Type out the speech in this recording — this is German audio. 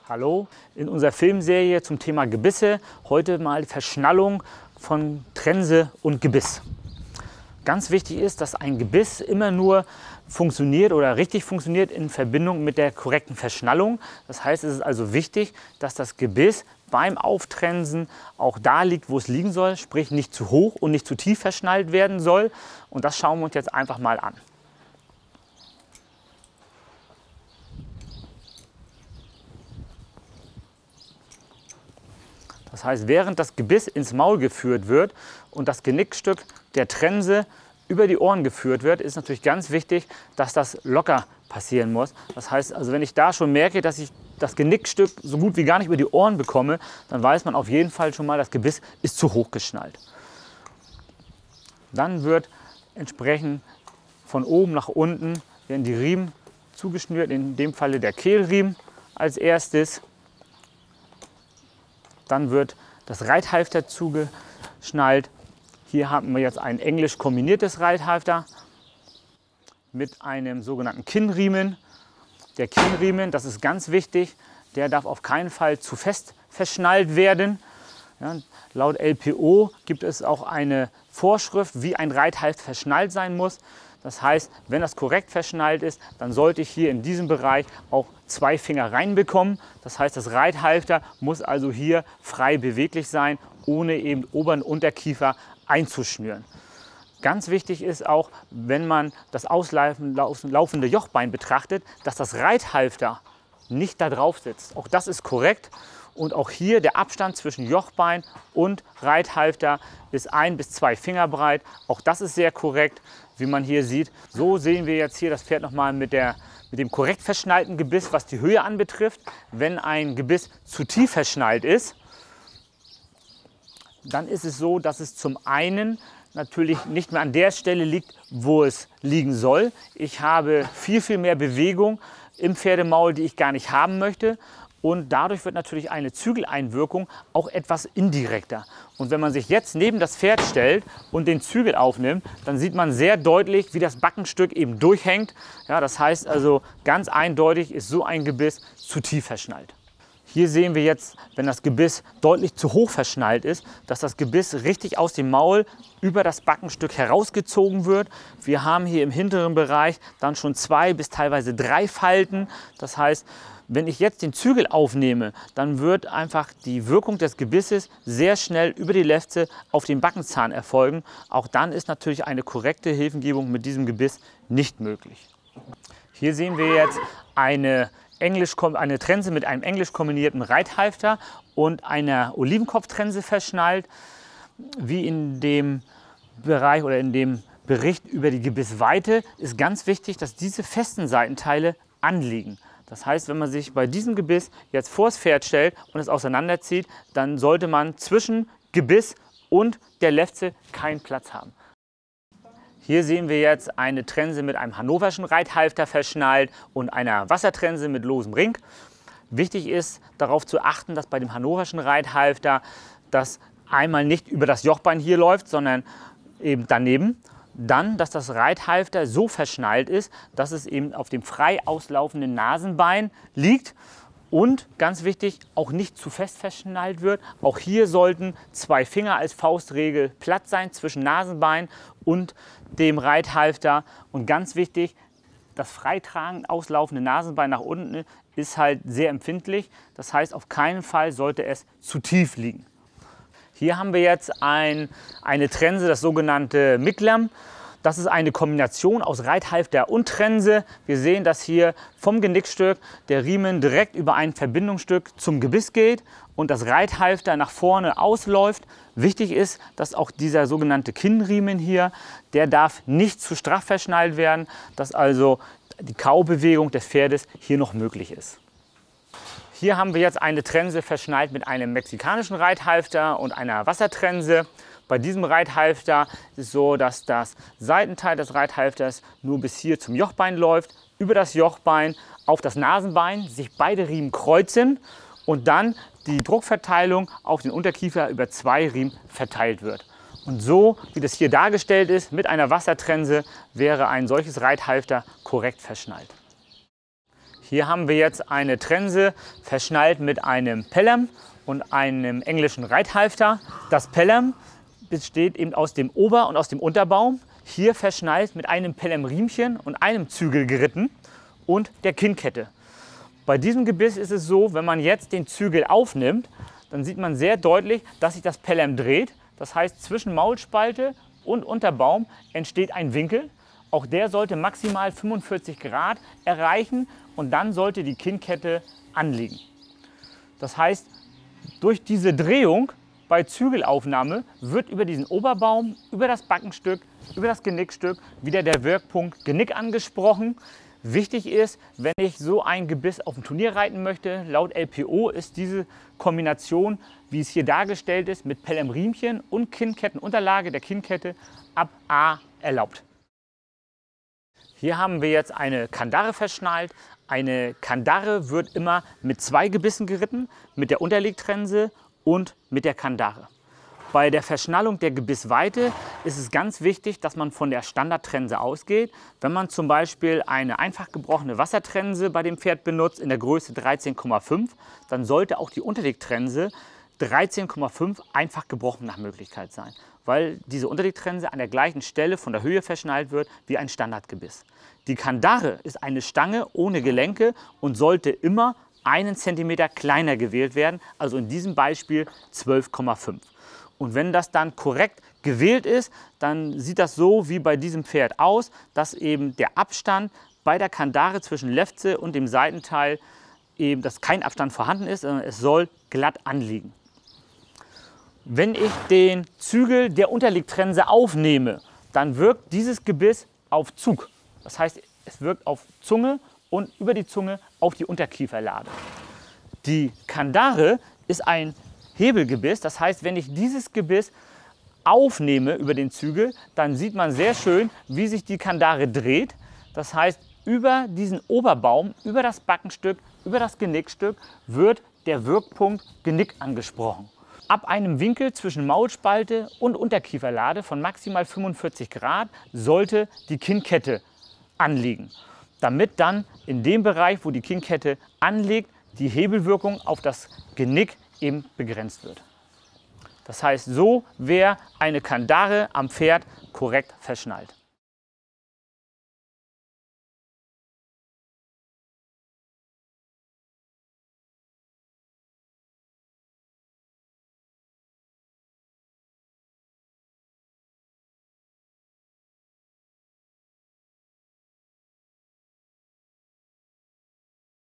Hallo, in unserer Filmserie zum Thema Gebisse heute mal Verschnallung von Trense und Gebiss. Ganz wichtig ist, dass ein Gebiss immer nur funktioniert oder richtig funktioniert in Verbindung mit der korrekten Verschnallung. Das heißt, es ist also wichtig, dass das Gebiss beim Auftrensen auch da liegt, wo es liegen soll, sprich nicht zu hoch und nicht zu tief verschnallt werden soll. Und das schauen wir uns jetzt einfach mal an. Das heißt, während das Gebiss ins Maul geführt wird und das Genickstück der Trense über die Ohren geführt wird, ist natürlich ganz wichtig, dass das locker passieren muss. Das heißt, also wenn ich da schon merke, dass ich das Genickstück so gut wie gar nicht über die Ohren bekomme, dann weiß man auf jeden Fall schon mal, das Gebiss ist zu hoch geschnallt. Dann wird entsprechend von oben nach unten werden die Riemen zugeschnürt, in dem Falle der Kehlriemen als erstes. Dann wird das Reithalfter zugeschnallt. Hier haben wir jetzt ein englisch kombiniertes Reithalfter mit einem sogenannten Kinnriemen. Der Kinnriemen, das ist ganz wichtig, der darf auf keinen Fall zu fest verschnallt werden. Ja, laut LPO gibt es auch eine Vorschrift, wie ein Reithalfter verschnallt sein muss. Das heißt, wenn das korrekt verschnallt ist, dann sollte ich hier in diesem Bereich auch 2 Finger reinbekommen. Das heißt, das Reithalfter muss also hier frei beweglich sein, ohne eben oberen Unterkiefer einzuschnüren. Ganz wichtig ist auch, wenn man das auslaufende Jochbein betrachtet, dass das Reithalfter nicht da drauf sitzt. Auch das ist korrekt. Und auch hier der Abstand zwischen Jochbein und Reithalfter ist 1 bis 2 Finger breit. Auch das ist sehr korrekt, wie man hier sieht. So sehen wir jetzt hier das Pferd nochmal mit dem korrekt verschnallten Gebiss, was die Höhe anbetrifft. Wenn ein Gebiss zu tief verschnallt ist, dann ist es so, dass es zum einen natürlich nicht mehr an der Stelle liegt, wo es liegen soll. Ich habe viel mehr Bewegung im Pferdemaul, die ich gar nicht haben möchte. Und dadurch wird natürlich eine Zügeleinwirkung auch etwas indirekter. Und wenn man sich jetzt neben das Pferd stellt und den Zügel aufnimmt, dann sieht man sehr deutlich, wie das Backenstück eben durchhängt. Ja, das heißt also, ganz eindeutig ist so ein Gebiss zu tief verschnallt. Hier sehen wir jetzt, wenn das Gebiss deutlich zu hoch verschnallt ist, dass das Gebiss richtig aus dem Maul über das Backenstück herausgezogen wird. Wir haben hier im hinteren Bereich dann schon 2 bis teilweise 3 Falten. Das heißt, wenn ich jetzt den Zügel aufnehme, dann wird einfach die Wirkung des Gebisses sehr schnell über die Lefze auf den Backenzahn erfolgen. Auch dann ist natürlich eine korrekte Hilfengebung mit diesem Gebiss nicht möglich. Hier sehen wir jetzt eine Trense mit einem englisch kombinierten Reithalfter und einer Olivenkopftrense verschnallt. Wie in dem Bereich oder in dem Bericht über die Gebissweite ist ganz wichtig, dass diese festen Seitenteile anliegen. Das heißt, wenn man sich bei diesem Gebiss jetzt vor das Pferd stellt und es auseinanderzieht, dann sollte man zwischen Gebiss und der Lefze keinen Platz haben. Hier sehen wir jetzt eine Trense mit einem hannoverschen Reithalfter verschnallt und einer Wassertrense mit losem Ring. Wichtig ist darauf zu achten, dass bei dem hannoverschen Reithalfter das einmal nicht über das Jochbein hier läuft, sondern eben daneben. Dann, dass das Reithalfter so verschnallt ist, dass es eben auf dem frei auslaufenden Nasenbein liegt und, ganz wichtig, auch nicht zu fest verschnallt wird. Auch hier sollten 2 Finger als Faustregel Platz sein zwischen Nasenbein und dem Reithalfter. Und ganz wichtig, das freitragend auslaufende Nasenbein nach unten ist halt sehr empfindlich. Das heißt, auf keinen Fall sollte es zu tief liegen. Hier haben wir jetzt eine Trense, das sogenannte Miklam. Das ist eine Kombination aus Reithalfter und Trense. Wir sehen, dass hier vom Genickstück der Riemen direkt über ein Verbindungsstück zum Gebiss geht und das Reithalfter nach vorne ausläuft. Wichtig ist, dass auch dieser sogenannte Kinnriemen hier, der darf nicht zu straff verschnallt werden, dass also die Kaubewegung des Pferdes hier noch möglich ist. Hier haben wir jetzt eine Trense verschnallt mit einem mexikanischen Reithalfter und einer Wassertrense. Bei diesem Reithalfter ist es so, dass das Seitenteil des Reithalfters nur bis hier zum Jochbein läuft, über das Jochbein auf das Nasenbein sich beide Riemen kreuzen und dann die Druckverteilung auf den Unterkiefer über 2 Riemen verteilt wird. Und so, wie das hier dargestellt ist, mit einer Wassertrense, wäre ein solches Reithalfter korrekt verschnallt. Hier haben wir jetzt eine Trense verschnallt mit einem Pelham und einem englischen Reithalfter. Das Pelham besteht eben aus dem Ober- und aus dem Unterbaum. Hier verschnallt mit einem Pelham-Riemchen und einem Zügel geritten und der Kinnkette. Bei diesem Gebiss ist es so, wenn man jetzt den Zügel aufnimmt, dann sieht man sehr deutlich, dass sich das Pelham dreht. Das heißt, zwischen Maulspalte und Unterbaum entsteht ein Winkel. Auch der sollte maximal 45 Grad erreichen und dann sollte die Kinnkette anliegen. Das heißt, durch diese Drehung bei Zügelaufnahme wird über diesen Oberbaum, über das Backenstück, über das Genickstück wieder der Wirkpunkt Genick angesprochen. Wichtig ist, wenn ich so ein Gebiss auf dem Turnier reiten möchte, laut LPO ist diese Kombination, wie es hier dargestellt ist, mit Pelham-Riemchen und Kinnkettenunterlage der Kinnkette ab A erlaubt. Hier haben wir jetzt eine Kandare verschnallt. Eine Kandare wird immer mit 2 Gebissen geritten, mit der Unterlegtrense und mit der Kandare. Bei der Verschnallung der Gebissweite ist es ganz wichtig, dass man von der Standardtrense ausgeht. Wenn man zum Beispiel eine einfach gebrochene Wassertrense bei dem Pferd benutzt in der Größe 13,5, dann sollte auch die Unterlegtrense 13,5 einfach gebrochen nach Möglichkeit sein, weil diese Unterlegtrense an der gleichen Stelle von der Höhe verschnallt wird wie ein Standardgebiss. Die Kandare ist eine Stange ohne Gelenke und sollte immer 1 cm kleiner gewählt werden, also in diesem Beispiel 12,5. Und wenn das dann korrekt gewählt ist, dann sieht das so wie bei diesem Pferd aus, dass eben der Abstand bei der Kandare zwischen Lefze und dem Seitenteil eben, dass kein Abstand vorhanden ist, sondern es soll glatt anliegen. Wenn ich den Zügel der Unterlegtrense aufnehme, dann wirkt dieses Gebiss auf Zug. Das heißt, es wirkt auf Zunge und über die Zunge auf die Unterkieferlade. Die Kandare ist ein Hebelgebiss, das heißt, wenn ich dieses Gebiss aufnehme über den Zügel, dann sieht man sehr schön, wie sich die Kandare dreht. Das heißt, über diesen Oberbaum, über das Backenstück, über das Genickstück wird der Wirkpunkt Genick angesprochen. Ab einem Winkel zwischen Maulspalte und Unterkieferlade von maximal 45 Grad sollte die Kinnkette anliegen, damit dann in dem Bereich, wo die Kinnkette anliegt, die Hebelwirkung auf das Genick eben begrenzt wird. Das heißt, so wäre eine Kandare am Pferd korrekt verschnallt.